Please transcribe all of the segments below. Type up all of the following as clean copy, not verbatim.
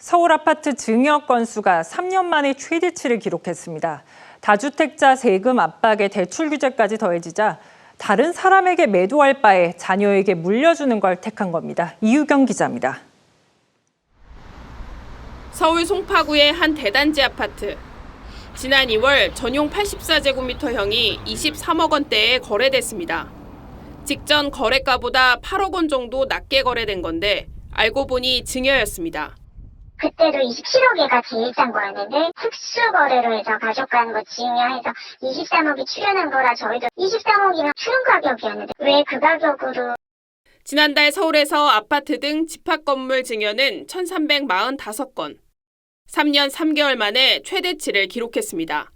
서울 아파트 증여 건수가 3년 만에 최대치를 기록했습니다. 다주택자 세금 압박에 대출 규제까지 더해지자 다른 사람에게 매도할 바에 자녀에게 물려주는 걸 택한 겁니다. 이유경 기자입니다. 서울 송파구의 한 대단지 아파트. 지난 2월 전용 84제곱미터형이 23억 원대에 거래됐습니다. 직전 거래가보다 8억 원 정도 낮게 거래된 건데 알고 보니 증여였습니다. 그때도 27억에가 제일 싼 거였는데 특수 거래로 해서 가족간 거 증여해서 23억이 출연한 거라 저희도 23억이면 추론 가격이었는데 왜 그 가격으로. 지난달 서울에서 아파트 등 집합 건물 증여는 1,345건. 3년 3개월 만에 최대치를 기록했습니다.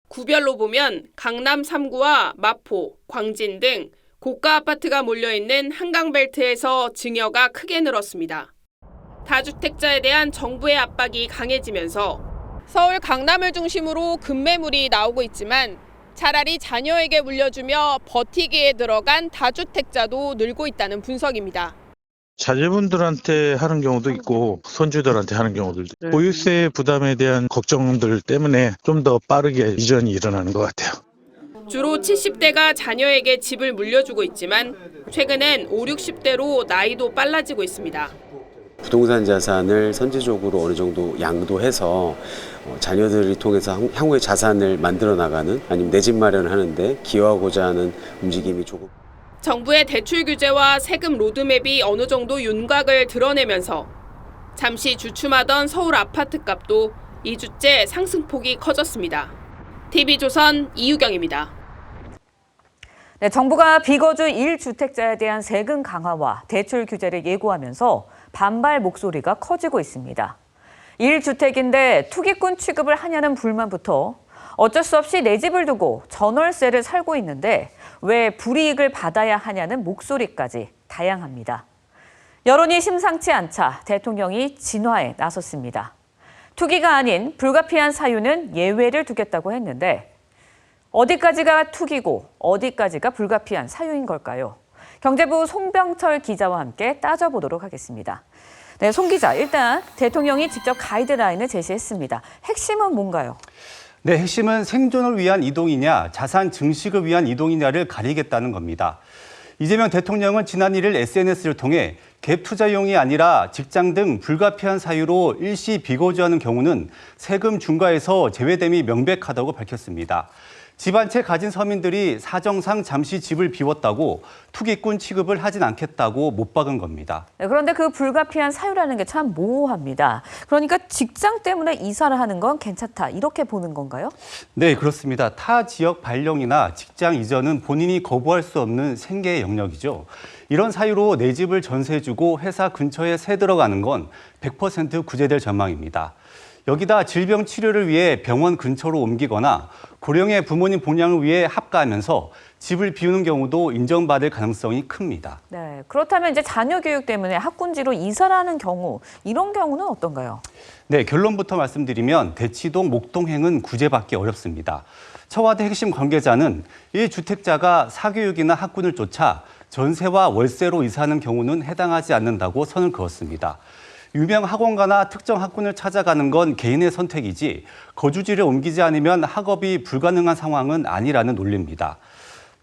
구별로 보면 강남 3구와 마포, 광진 등 고가 아파트가 몰려있는 한강벨트에서 증여가 크게 늘었습니다. 다주택자에 대한 정부의 압박이 강해지면서 서울 강남을 중심으로 급매물이 나오고 있지만 차라리 자녀에게 물려주며 버티기에 들어간 다주택자도 늘고 있다는 분석입니다. 자제분들한테 하는 경우도 있고 손주들한테 하는 경우들도 있고 보유세 부담에 대한 걱정들 때문에 좀 더 빠르게 이전이 일어나는 것 같아요. 주로 70대가 자녀에게 집을 물려주고 있지만 최근엔 5, 60대로 나이도 빨라지고 있습니다. 부동산 자산을 선제적으로 어느 정도 양도해서 자녀들이 통해서 향후에 자산을 만들어 나가는 아니면 내 집 마련을 하는데 기여하고자 하는 움직임이 조금. 정부의 대출 규제와 세금 로드맵이 어느 정도 윤곽을 드러내면서 잠시 주춤하던 서울 아파트 값도 2주째 상승폭이 커졌습니다. TV조선 이유경입니다. 네, 정부가 비거주 1주택자에 대한 세금 강화와 대출 규제를 예고하면서 반발 목소리가 커지고 있습니다. 1주택인데 투기꾼 취급을 하냐는 불만부터 어쩔 수 없이 내 집을 두고 전월세를 살고 있는데 왜 불이익을 받아야 하냐는 목소리까지 다양합니다. 여론이 심상치 않자 대통령이 진화에 나섰습니다. 투기가 아닌 불가피한 사유는 예외를 두겠다고 했는데 어디까지가 투기고 어디까지가 불가피한 사유인 걸까요? 경제부 송병철 기자와 함께 따져보도록 하겠습니다. 네, 송 기자, 일단 대통령이 직접 가이드라인을 제시했습니다. 핵심은 뭔가요? 네, 핵심은 생존을 위한 이동이냐, 자산 증식을 위한 이동이냐를 가리겠다는 겁니다. 이재명 대통령은 지난 1일 SNS를 통해 갭 투자용이 아니라 직장 등 불가피한 사유로 일시 비거주하는 경우는 세금 중과에서 제외됨이 명백하다고 밝혔습니다. 집 한 채 가진 서민들이 사정상 잠시 집을 비웠다고 투기꾼 취급을 하진 않겠다고 못 박은 겁니다. 네, 그런데 그 불가피한 사유라는 게 참 모호합니다. 그러니까 직장 때문에 이사를 하는 건 괜찮다, 이렇게 보는 건가요? 네, 그렇습니다. 타 지역 발령이나 직장 이전은 본인이 거부할 수 없는 생계의 영역이죠. 이런 사유로 내 집을 전세주고 회사 근처에 새 들어가는 건 100% 구제될 전망입니다. 여기다 질병 치료를 위해 병원 근처로 옮기거나 고령의 부모님 봉양을 위해 합가하면서 집을 비우는 경우도 인정받을 가능성이 큽니다. 네, 그렇다면 이제 자녀 교육 때문에 학군지로 이사를 하는 경우, 이런 경우는 어떤가요? 네, 결론부터 말씀드리면 대치동, 목동행은 구제받기 어렵습니다. 청와대 핵심 관계자는 1주택자가 사교육이나 학군을 쫓아 전세와 월세로 이사하는 경우는 해당하지 않는다고 선을 그었습니다. 유명 학원가나 특정 학군을 찾아가는 건 개인의 선택이지 거주지를 옮기지 않으면 학업이 불가능한 상황은 아니라는 논리입니다.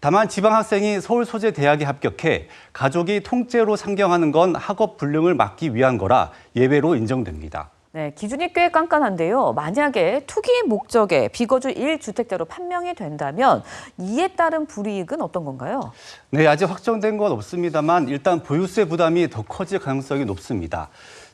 다만 지방학생이 서울 소재 대학에 합격해 가족이 통째로 상경하는 건 학업 불능을 막기 위한 거라 예외로 인정됩니다. 네, 기준이 꽤 깐깐한데요. 만약에 투기 목적의 비거주 1주택자로 판명이 된다면 이에 따른 불이익은 어떤 건가요? 네, 아직 확정된 건 없습니다만 일단 보유세 부담이 더 커질 가능성이 높습니다.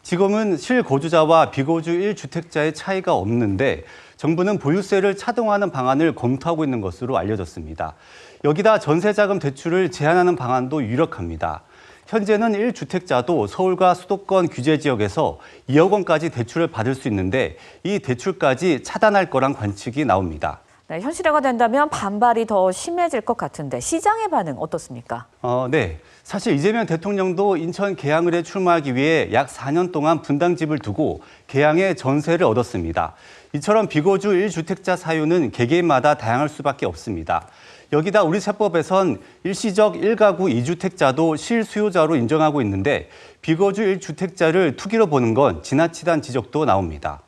지금은 실거주자와 비거주 1주택자의 차이가 없는데 정부는 보유세를 차등화하는 방안을 검토하고 있는 것으로 알려졌습니다. 여기다 전세자금 대출을 제한하는 방안도 유력합니다. 현재는 1주택자도 서울과 수도권 규제 지역에서 2억 원까지 대출을 받을 수 있는데 이 대출까지 차단할 거란 관측이 나옵니다. 네, 현실화가 된다면 반발이 더 심해질 것 같은데 시장의 반응 어떻습니까? 네. 사실 이재명 대통령도 인천 계양을에 출마하기 위해 약 4년 동안 분당집을 두고 계양에 전세를 얻었습니다. 이처럼 비거주 1주택자 사유는 개개인마다 다양할 수밖에 없습니다. 여기다 우리 세법에선 일시적 1가구 2주택자도 실수요자로 인정하고 있는데 비거주 1주택자를 투기로 보는 건 지나치다는 지적도 나옵니다.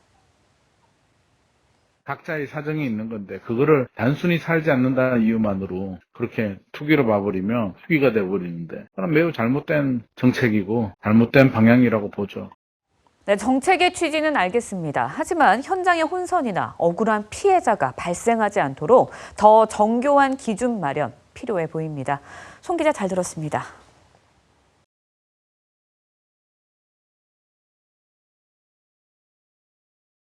각자의 사정이 있는 건데 그거를 단순히 살지 않는다는 이유만으로 그렇게 투기로 봐버리면 투기가 돼버리는데 그건 매우 잘못된 정책이고 잘못된 방향이라고 보죠. 네, 정책의 취지는 알겠습니다. 하지만 현장의 혼선이나 억울한 피해자가 발생하지 않도록 더 정교한 기준 마련 필요해 보입니다. 송 기자 잘 들었습니다.